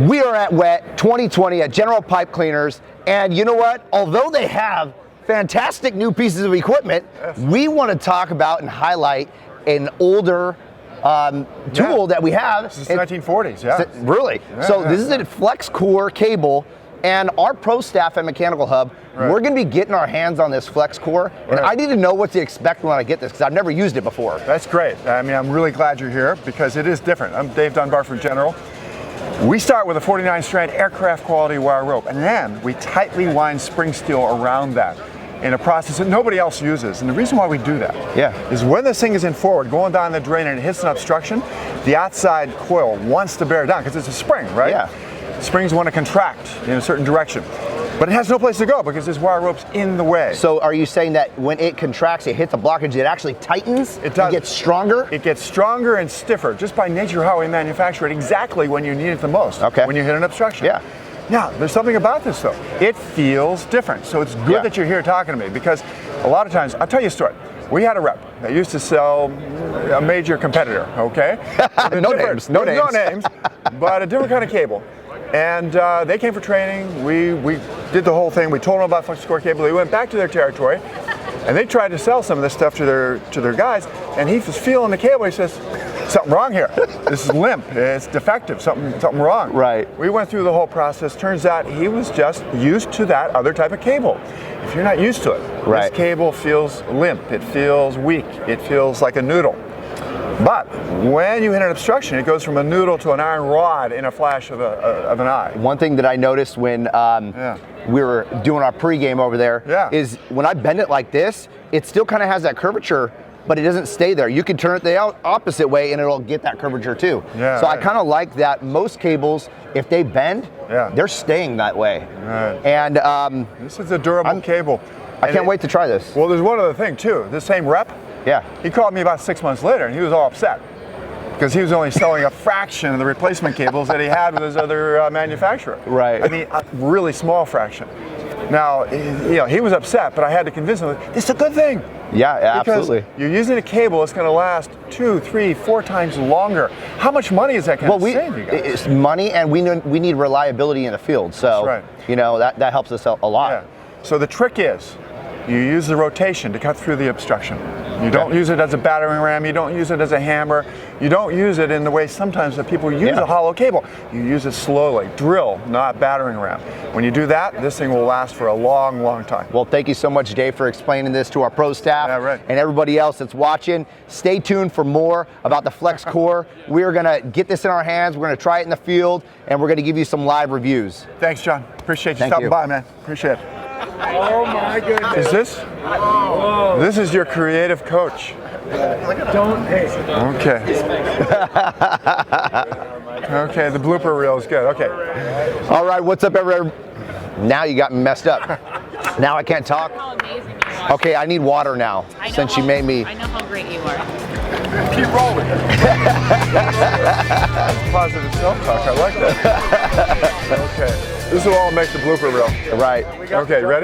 We are at Wwett 2020 at General Pipe Cleaners, and you know what? Although they have fantastic new pieces of equipment, we want to talk about and highlight an older tool that we have. This is 1940s, yeah. Really? So this is a Flexicore cable, and our pro staff at Mechanical Hub, we're going to be getting our hands on this Flexicore, and I need to know what to expect when I get this, because I've never used it before. That's great. I mean, I'm really glad you're here, because it is different. I'm Dave Dunbar from General. We start with a 49 strand aircraft quality wire rope, and then we tightly wind spring steel around that in a process that nobody else uses. And the reason why we do that is when this thing is in forward, going down the drain and it hits an obstruction, the outside coil wants to bear down, because it's a spring, right? Yeah. Springs want to contract in a certain direction. But it has no place to go because this wire rope's in the way. So are you saying that when it contracts, it hits a blockage, it actually tightens? It does. It gets stronger? It gets stronger and stiffer, just by nature of how we manufacture it, exactly when you need it the most. Okay. When you hit an obstruction. Yeah. Now, there's something about this though. It feels different. So it's good that you're here talking to me, because a lot of times, I'll tell you a story. We had a rep that used to sell a major competitor, okay? No names, but a different kind of cable. And they came for training. We did the whole thing. We told them about Flexicore cable. They went back to their territory, and they tried to sell some of this stuff to their guys. And he was feeling the cable. He says, "Something wrong here. This is limp. It's defective. Something wrong." Right. We went through the whole process. Turns out he was just used to that other type of cable. If you're not used to it, this cable feels limp. It feels weak. It feels like a noodle. But when you hit an obstruction, it goes from a noodle to an iron rod in a flash of an eye. One thing that I noticed when we were doing our pregame over there is when I bend it like this, it still kind of has that curvature, but it doesn't stay there. You can turn it the opposite way and it'll get that curvature too. Yeah, so I kind of like that most cables, if they bend, they're staying that way. Right. And this is a durable cable. I can't wait to try this. Well, there's one other thing too. This same rep, he called me about 6 months later and he was all upset, because he was only selling a fraction of the replacement cables that he had with his other manufacturer. Right. I mean, a really small fraction. Now, you know, he was upset, but I had to convince him that this is a good thing. Yeah, absolutely. Because you're using a cable that's going to last 2, 3, 4 times longer. How much money is that going to save you guys? It's money, and we need reliability in the field. So, you know, that helps us a lot. Yeah. So the trick is, you use the rotation to cut through the obstruction. You don't use it as a battering ram, you don't use it as a hammer, you don't use it in the way sometimes that people use a hollow cable. You use it slowly, drill, not battering ram. When you do that, this thing will last for a long, long time. Well, thank you so much, Dave, for explaining this to our pro staff and everybody else that's watching. Stay tuned for more about the Flexicore. We're gonna get this in our hands, we're gonna try it in the field, and we're gonna give you some live reviews. Thanks, John. Appreciate you stopping by, man. Appreciate it. Oh my goodness. Is this? Whoa. This is your creative coach. Don't pay. Okay. Okay, the blooper reel is good. Okay. All right, what's up, everybody? Now you got me messed up. Now I can't talk. How amazing you are. Okay, I need water now, since you made me. I know how great you are. Keep rolling. Positive self-talk. I like that. Okay. This will all make the blooper reel. Right. Okay, ready?